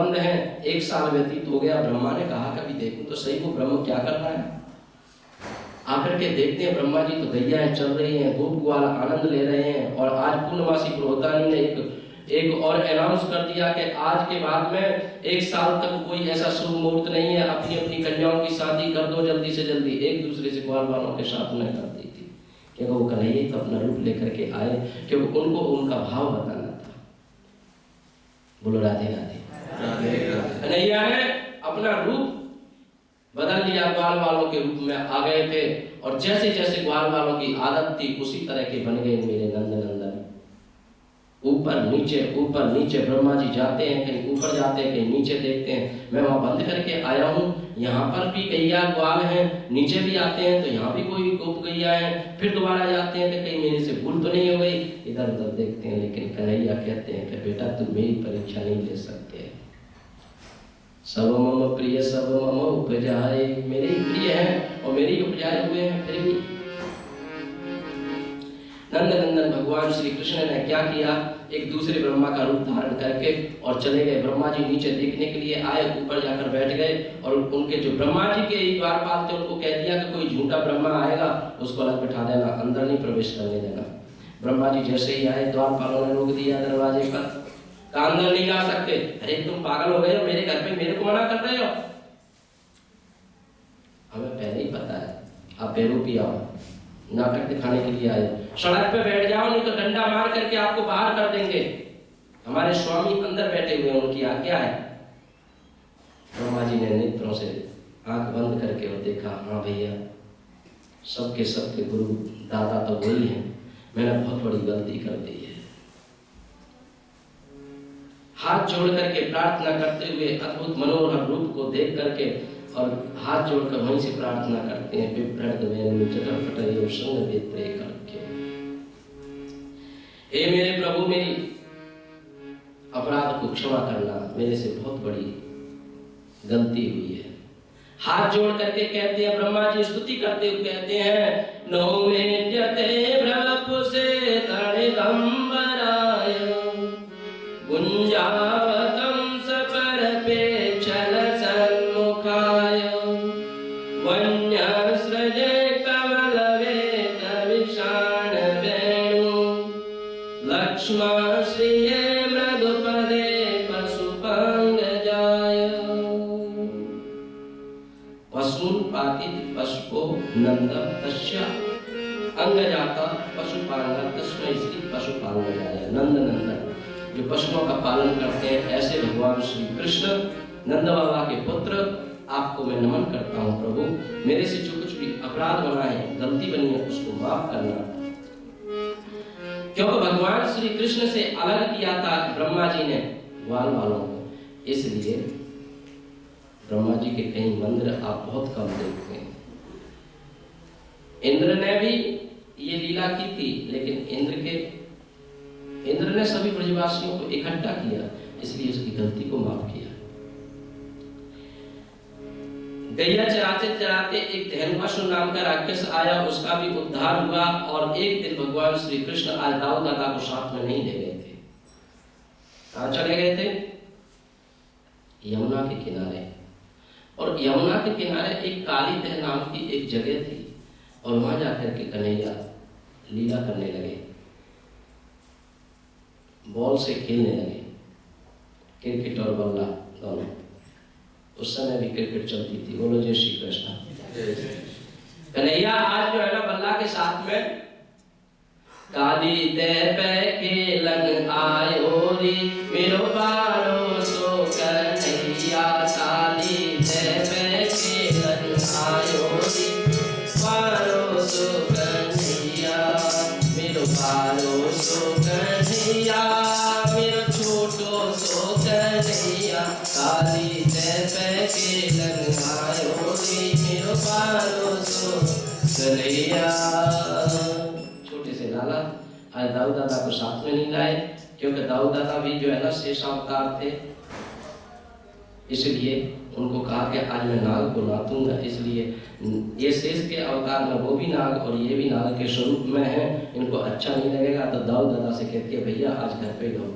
बंद है। 1 साल व्यतीत हो गया। ब्रह्मा ने कहा कभी देखूं तो सही वो ब्रह्म क्या कर रहा है। आकर के देखते हैं ब्रह्मा जी तो गैयाएं चल रही हैं, गोप ग्वाल आनंद ले रहे हैं। और आज पूर्णमासी पुरोहितानी ने एक और अनाउंस कर दिया कि आज के बाद में 1 साल तक कोई ऐसा शुभ मुहूर्त नहीं है, अपनी अपनी कन्याओं की शादी कर दो जल्दी से जल्दी। एक दूसरे से ग्वाल वालों के साथ में कर दी थी क्योंकि वो कन्हैया तो अपना रूप लेकर के आए, क्योंकि उनको उनका भाव बताना था। बोलो राधे राधे। कन्हैया ने अपना रूप बदल लिया, ग्वाल वालों के रूप में आ गए थे। और जैसे जैसे ग्वाल वालों की आदत थी उसी तरह के बन गए मेरे नंद नंदन। ऊपर नीचे ब्रह्मा जी जाते हैं, कहीं ऊपर जाते हैं, कहीं नीचे देखते हैं। मैं वहां बंद करके आया हूँ, यहाँ पर भी गैया ग्वाल हैं, नीचे भी आते हैं तो यहाँ भी कोई गोप गैया है। फिर दोबारा जाते हैं कि कहीं मेरे से भूल तो नहीं हो गई, इधर उधर देखते हैं। लेकिन कन्हैया कहते हैं कि बेटा तुम मेरी परीक्षा नहीं ले सकते। सब मम प्रिय सब मम उपजाए, मेरे ही प्रिय हैं और मेरे ही उपजाए हुए हैं। फिर भी नंदनंदन भगवान श्री कृष्ण ने क्या किया, एक दूसरे ब्रह्मा का रूप धारण करके और चले गए। ब्रह्मा जी नीचे देखने के लिए आए, ऊपर जाकर बैठ गए। और उनके जो ब्रह्मा जी के द्वारपाल थे उनको कह दिया कि कोई झूठा ब्रह्मा आएगा उसको अलग बैठा देना, अंदर नहीं प्रवेश करने देना। ब्रह्मा जी जैसे ही आए द्वारपालों ने रोक दिया दरवाजे पर, कहा अंदर नहीं आ सकते। अरे तुम पागल हो गए हो, मेरे घर पे मेरे को मना कर रहे हो। हमें पहले ही पता है आप बेरूपी आओ, नाटक दिखाने के लिए आए। सड़क पे बैठ जाओ नहीं तो डंडा मार करके आपको बाहर कर देंगे। हमारे स्वामी अंदर बैठे हुए हैं, उनकी आज्ञा है। ब्रह्मा जी ने नेत्रों से आंख बंद करके और देखा, हाँ भैया सबके गुरु दादा तो वही हैं, मैंने बहुत बड़ी गलती कर दी है। हाथ जोड़ करके प्रार्थना करते हुए अद्भुत मनोहर रूप को देख करके और हाथ जोड़कर वहीं से प्रार्थना करते हैं। हे मेरे प्रभु मेरी अपराध को क्षमा करना, मेरे से बहुत बड़ी गलती हुई है। हाथ जोड़ करके कहते हैं, ब्रह्मा जी स्तुति करते हुए कहते हैं, नो मेद्यते भ्रवपुसे तणिदंबराय गुंजावतं सपरपेक्षल सन्मुखाय वन्यस्रजे कमलवेत विषाण वेणु लक्ष्मण श्रिये मृदुपदे पशुपंगजाय। पशून् पातित पशुको नंदं तस्य अंगजाता पशुपालनः तस्मै श्री पशुपालनाय। नंद नंदन जो पशुओं का पालन करते हैं, ऐसे भगवान श्री कृष्ण नंद बाबा के पुत्र, आपको मैं नमन करता हूँ। प्रभु मेरे से जो कुछ भी अपराध बना है, गलती बनी है, उसको माफ करना। क्योंकि भगवान श्री कृष्ण से अलग किया था ब्रह्मा जी ने ग्वाल वालों को, इसलिए ब्रह्मा जी के कई मंदिर आप बहुत कम देखते हैं। इंद्र ने भी ये लीला की थी, लेकिन इंद्र ने सभी ब्रजवासियों को इकट्ठा किया, इसलिए उसकी गलती को माफ किया। गैया चराते चराते एक धेनुकासुर नाम का राक्षस आया, उसका भी उद्धार हुआ। और एक दिन भगवान श्री कृष्ण आज दाऊ दादा को साथ में नहीं ले गए थे। कहाँ चले गए थे? यमुना के किनारे। और यमुना के किनारे एक काली तह नाम की एक जगह थी, और वहां जाकर के कन्हैया लीला करने लगे, बॉल से खेलने लगे, क्रिकेट और बल्ला दोनों। उस समय भी क्रिकेट चलती थी। बोलो जय श्री कृष्ण। कन्हैया आज जो है ना बल्ला के साथ में काली तह पे खेलन आयो रे मेरो बारो सो कन्हैया, काली तह पे खेलन आयो रे बारो सो कन्हैया, मेरो बारो सो कन्हैया, मेरो छोटो सो कन्हैया, काली तह पे खेलन आयो रे मेरो बारो सो कन्हैया। छोटे से लाला आज दाऊ दादा को साथ में नहीं लाए, क्योंकि दाऊ दादा भी जो है ना शेष अवतार थे, इसलिए उनको कहा कि आज मैं नाग को नाथूंगा। इसलिए ये शेष के अवतार में वो भी नाग और ये भी नाग के स्वरूप में है, इनको अच्छा नहीं लगेगा। तो दाऊ दादा से कहती है, भैया आज घर पे जाओ।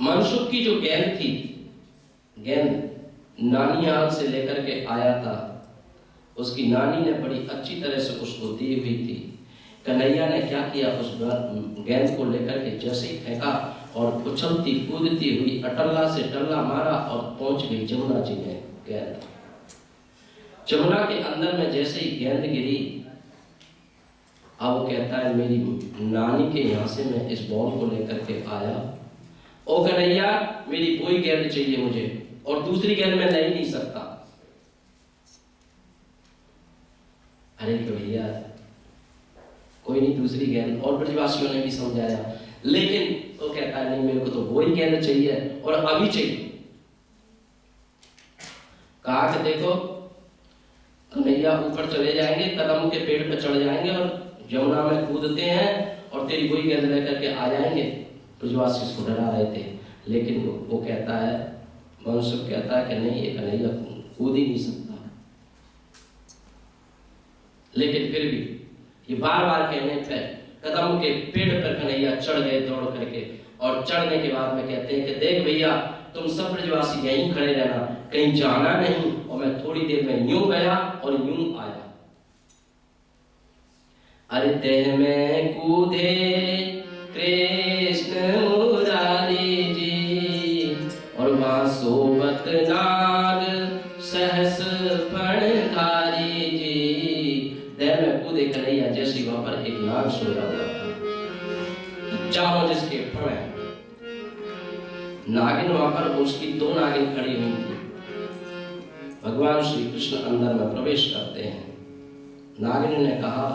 मनसुख की जो गेंद थी, गेंद नानियाल से लेकर के आया था, उसकी नानी ने बड़ी अच्छी तरह से उसको दी हुई थी। कन्हैया ने क्या किया, उस गेंद को लेकर के जैसे ही फेंका और उछलती कूदती हुई अटल्ला से टल्ला मारा और पहुंच गई जमुना जी में गेंद। जमुना के अंदर में जैसे ही गेंद गिरी, अब वो कहता है मेरी नानी के यहाँ से मैं इस बॉल को लेकर के आया, ओ कन्हैया मेरी कोई गेंद चाहिए मुझे, और दूसरी गेंद मैं ले ही नहीं सकता। अरे भैया कोई नहीं, दूसरी गेंद, और ब्रजवासियों ने भी समझाया, लेकिन वो कहता है नहीं मेरे को तो वही गेंद चाहिए और अभी चाहिए। कहा कि देखो कन्हैया ऊपर चले जाएंगे, कदम के पेड़ पर चढ़ जाएंगे और यमुना में कूदते हैं और तेरी वही गेंद लेकर के आ जाएंगे। ब्रजवासी इसको डरा रहे थे, लेकिन वो कहता है, मनसुख कहता है कि नहीं, ये कन्हैया कूद ही नहीं सकता। लेकिन फिर भी ये बार बार कहने पे कदम के पेड़ पर कन्हैया चढ़ गए दौड़ करके, और चढ़ने के बाद में कहते हैं कि देख भैया तुम सब ब्रजवासी यहीं खड़े रहना, कहीं जाना नहीं, और मैं थोड़ी देर में यूं गया और यूं आया। अरे देह में कूदे कृष्ण मुरारी जी, और वहां सोबत नाग सहस फणधारी जी। देह में कूदे कन्हैया, जैसे वहां पर एक नाग सोया हुआ था, चारों जिसके फण है। नागिन वहां पर, उसकी दो नागिन खड़ी हुई थी। भगवान श्री कृष्ण अंदर में प्रवेश करते हैं। नागिन ने कहा,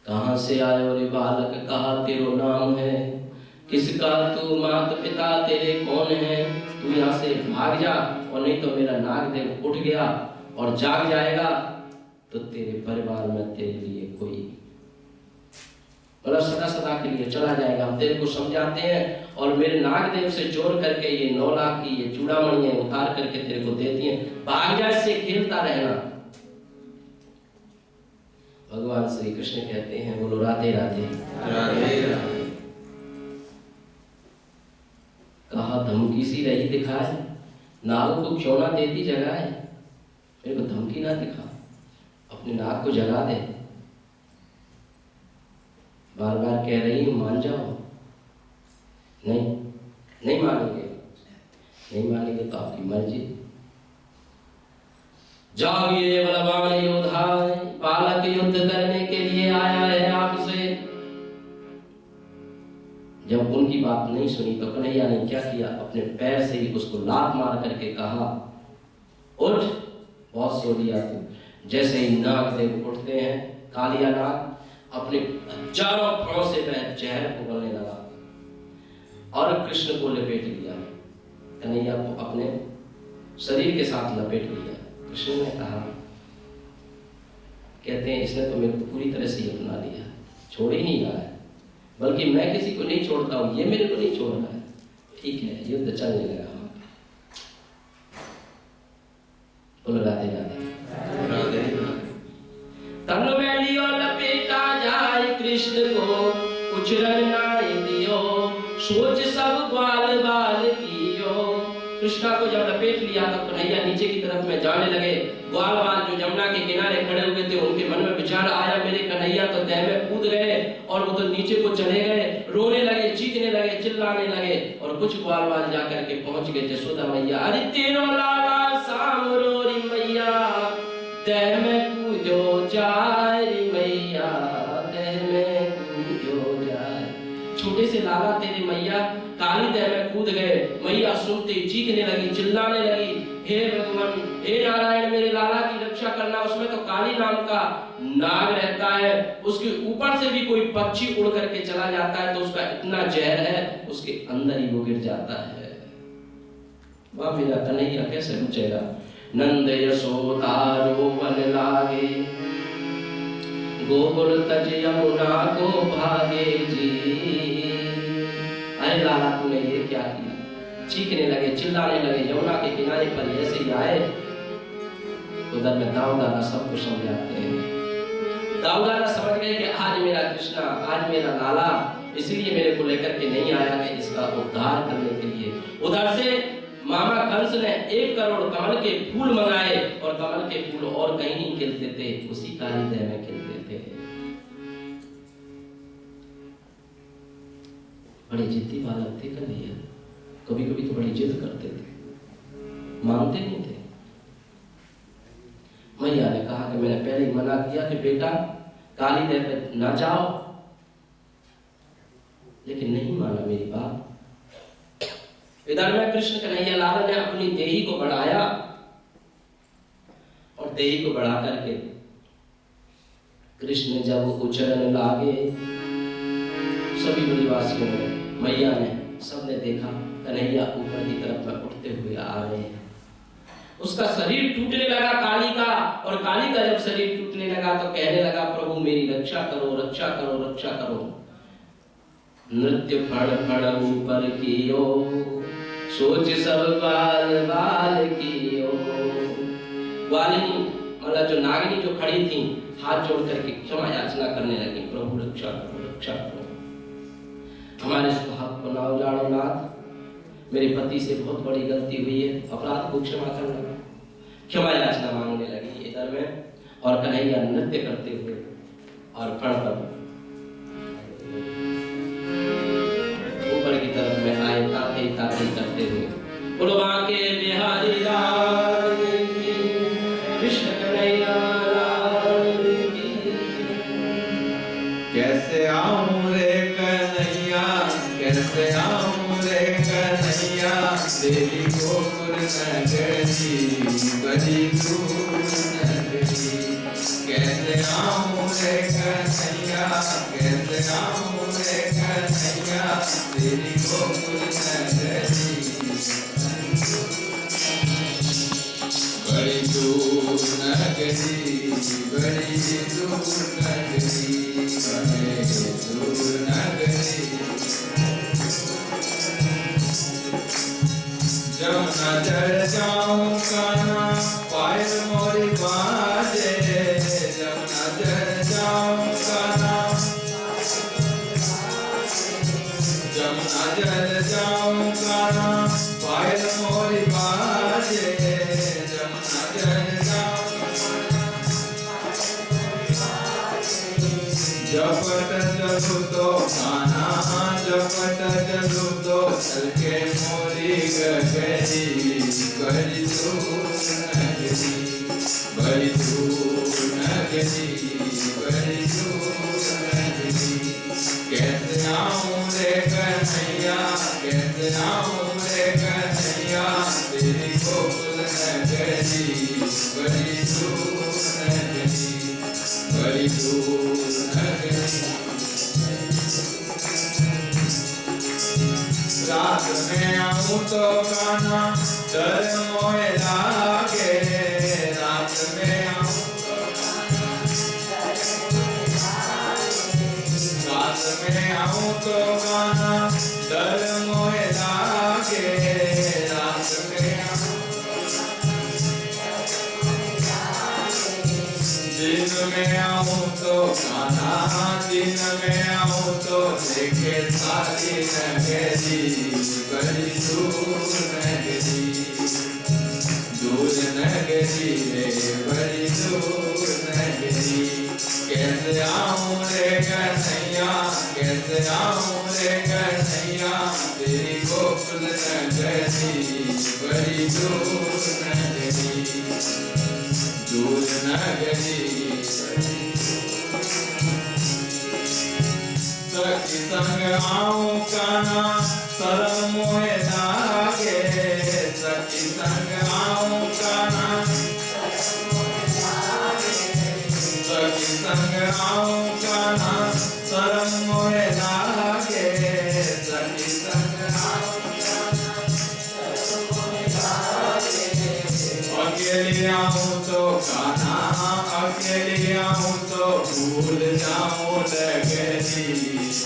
कहां से आयो रे बालक, कहा तेरो नाम है, किसका तू माता पिता तेरे कौन है, तू यहाँ से भाग जा, और नहीं तो मेरा नागदेव उठ गया और जाग जाएगा तो तेरे परिवार में तेरे लिए कोई मतलब सदा सदा के लिए चला जाएगा। हम तेरे को समझाते हैं, और मेरे नागदेव से चोर करके ये 9 लाख की ये चूड़ामणियां उतार करके तेरे को देती हैं, भाग जा, इससे खेलता रहना। भगवान श्री कृष्ण कहते हैं, बोलो राधे राधे राधे राधे। कहा धमकी सी रही दिखाए, नाग को क्यों ना देती जगाए, मेरे को धमकी ना दिखा, अपने नाग को जगा दे। बार बार कह रही हूं मान जाओ, नहीं मानेंगे तो आपकी मर्जी। जागिए बलवान योद्धा, बालक युद्ध करने के लिए आया है आपसे। जब उनकी बात नहीं सुनी तो कन्हैया ने क्या किया, अपने पैर से ही उसको लात मार करके कहा, उठ, बहुत सो लिया तू। जैसे ही नागदेव उठते हैं, कालिया नाग अपने चारों फणों से वह जहर उगलने लगा और कृष्ण को लपेट लिया, कन्हैया को अपने शरीर के साथ लपेट लिया। कृष्ण ने कहा, कहते हैं इसने तो मेरे को पूरी तरह से अपना लिया, छोड़ ही नहीं रहा है, बल्कि मैं किसी को नहीं छोड़ता हूं, ये मेरे को नहीं छोड़ रहा है। ठीक है, युद्ध चलने लगा। बोलो राधे राधे राधे राधे। तन में लियो लपेटा जाए कृष्ण को, कुछ रंग नाई दियो, सोच सब ग्वाल बाल कियो। कृष्णा को जब लपेट लिया तब कन्हैया नीचे की तरफ में जाने लगे। ग्वाल बाल जो जमुना के किनारे खड़े हुए थे, उनके मन में विचार आया, मेरे कन्हैया तो तह में कूद गए और वो तो नीचे को चले गए, रोने लगे, चीखने लगे, चिल्लाने लगे। और कुछ ग्वाल बाल जाकर के पहुंच गए जसोदा मैया, अरे तेरो लाला सामरो री मैया, तह में कूदो जाए री मैया, तह में कूदो जाए। छोटे से लाला तेरे मैया काली तह में कूद गए। मैया सुनते चीखने लगी, चिल्लाने लगी, हे भगवान, हे नारायण, मेरे लाला की रक्षा करना। उसमें तो काली नाम का नाग रहता है, उसके ऊपर से भी कोई पक्षी उड़ करके चला जाता है तो उसका इतना जहर है, उसके अंदर ही वो गिर जाता है। वाह मेरा कन्हैया कैसे बचेगा। नंद यशोदा रोवन लागे, गोकुल तज यमुना को भागे जी। अरे लाला तूने ये क्या किया। चीखने लगे, चिल्लाने लगे। यमुना के किनारे पर ऐसे ही आए, उधर में दाऊ दादा सब कुछ समझाते हैं। दाऊ दादा समझ गए कि आज मेरा कृष्णा, आज मेरा लाला इसलिए मेरे को लेकर के नहीं आया कि इसका उद्धार करने के लिए। उधर से मामा कंस ने 1 करोड़ कमल के फूल मंगाए और कमल के फूल और कहीं नहीं खिलते थे, उसी काली देह में खिलते थे। बड़े जिद्दी बालक थे कन्हैया, कभी कभी तो बड़ी जिद करते थे, मानते नहीं थे। मैया ने कहा कि मैंने पहले ही मना किया कि बेटा काली देह पे ना जाओ, लेकिन नहीं माना मेरी बात। इधर में कृष्ण कन्हैया लाल ने अपनी देही को बढ़ाया और देही को बढ़ा करके कृष्ण जब उछलने लागे, सभी ब्रजवासियों ने, मैया ने, सबने देखा कन्हैया ऊपर की तरफ में उठते हुए आ रहे हैं। उसका शरीर टूटने लगा काली का, और काली का जब शरीर टूटने लगा तो कहने लगा प्रभु मेरी रक्षा करो, रक्षा करो, रक्षा करो। नृत्य फण फण ऊपर कियो, सोच सब बाल बाल कियो। ग्वालिनी मतलब जो नागिनी जो खड़ी थी, हाथ जोड़ करके क्षमा याचना करने लगी, प्रभु रक्षा करो, रक्षा करो, हमारे सुहाग को ना उजाड़ो नाथ, मेरे पति से बहुत बड़ी गलती हुई है, अपराध को क्षमा करना। क्षमा याचना मांगने लगी इधर में, और कन्हैया नृत्य करते हुए और फण पर ऊपर की तरफ में आए, ताते ताते करते हुए। बोलो बांके बिहारी लाल की, कृष्ण कन्हैया लाल की। कैसे आऊं रे कन्हैया, कैसे आऊं रे कन्हैया, तेरी गोकुल नगरी बड़ी दूर नगरी। कैसे आऊं रे कन्हैया, कैसे आऊं रे कन्हैया, तेरी गोकुल नगरी बड़ी दूर नगरी, बड़ी दूर नगरी, बड़ी दूर नगरी। जमुना जल जाऊं कान्हा, पायल मोरी बाजे, जमुना जल जाऊं कान्हा, जमुना जल जाऊं कान्हा, पायल मोरी बाजे, जमुना जल जाऊं। जपट जलू तो कान्हा, जपट जलू तो छलके मोरी गगरी, बड़ी दूर नगरी, बड़ी दूर नगरी, बड़ी दूर नगरी। कैसे आऊं रे कन्हैया, कैसे आऊं रे कन्हैया, तेरी गोकुल नगरी बड़ी दूर नगरी, बड़ी दूर नगरी। रात में आऊं तो कान्हा डर मोहे लागे, रात में आऊं तो कान्हा, रात में आऊं तो कान्हा डर मोहे लागे, रात में आऊं दिन में आऊं तो कान्हा, दिन में आऊं तो देखे सारी नगरी बड़ी दूर नगरी, दूर नगरी रे बड़ी दूर नगरी। कैसे आऊं रे कन्हैया, कैसे आऊं रे कन्हैया, तेरी गोकुल नगरी बड़ी दूर नगरी, दूर नगरी। सखी संग आऊं कान्हा शरम मोहे लागे, सखी संग आऊं कान्हा, सखी संग आऊं कान्हा शरम मोहे लागे, सखी संग आऊं कान्हा शरम मोहे लागे। अकेली आऊं तो कान्हा, अकेली आऊं तो भूल जाऊं नगरी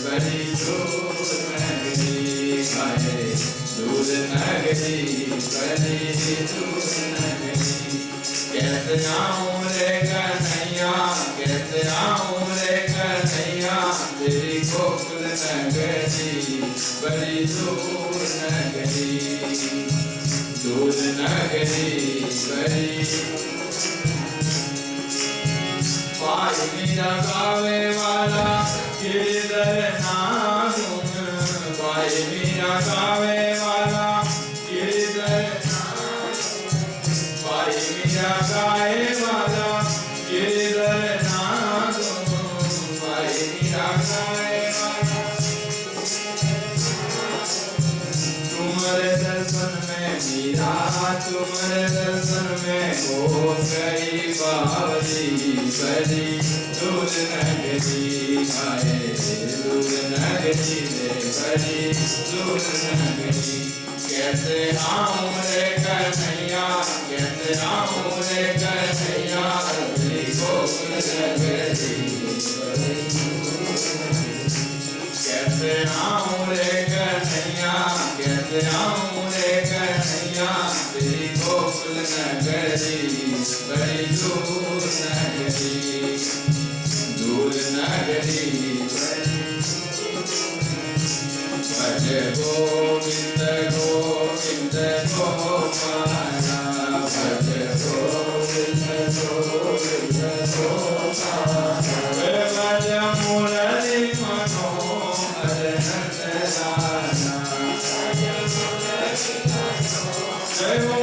बड़ी दूर नगरी, बड़ी दूर नगरी, बड़ी दूर नगरी। कैसे आऊं रे कन्हैया, कैसे आऊं रे कन्हैया, तेरी गोकुल नगरी बड़ी दूर नगरी, दूर नगरी बड़ी। पाई मीरा गावे वाला गिरधर नाम, पाई मीरा गावे वाला गिरधर नाम, पाई मीरा गाए वाला गिरधर नाम, पाई मीरा गाए वाला। तुम्हारे दर्शन में मीरा, तुम्हारे दर्शन में हो गई बावली बड़ी दूर नगरी, आए दूर नगरी रे बड़ी दूर नगरी। कैसे आऊं रे कन्हैया, कैसे आऊं रे कन्हैया, गोकुल नगरी कैसे आऊं रे कन्हैया, कैसे आऊं रे कन्हैया, तेरी गोकुल नगरी बड़ी दूर नगरी, दूर नगरी भज गोविंद गोविंद गोपाला, भज गोविंद गोविंद गोपाला, भज मुरली मनोहर नंदलाला, जय हो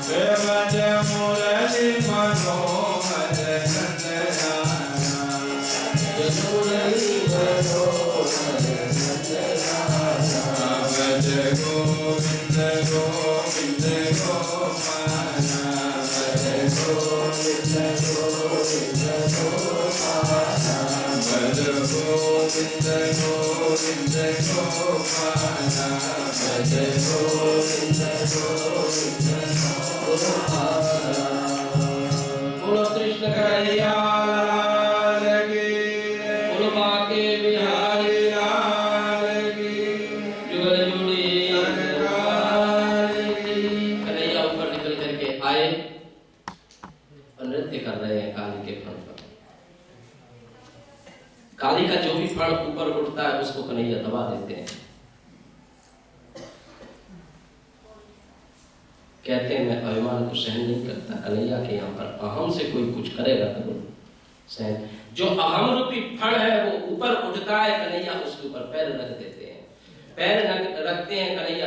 भज मुरली मनोहर नंदलाला, मुरली मनोहर नंदलाला, भज गोविंद गोविंद गोपाला, भज गोविंद गोविंद गोपाला, भज गोविंद गोविंद गोपाला, भज गोविंद गोविंद गोपाला। बोलो कृष्ण कन्हैया लाल की, बोलो बांके बिहारी लाल की, जुगल जुड़ी लाल की। कन्हैया ऊपर निकल करके आए और नृत्य कर रहे हैं काली के फण पर। काली का जो भी फण ऊपर उठता है उसको कन्हैया दबा देते हैं। कहते हैं मैं अभिमान को सहन नहीं करता, कन्हैया के यहाँ पर अहम से कोई कुछ करेगा तो सहन। जो अहम रूपी फण है वो ऊपर उठता है, कन्हैया उसके ऊपर पैर रख देते हैं। पैर रखते हैं, कन्हैया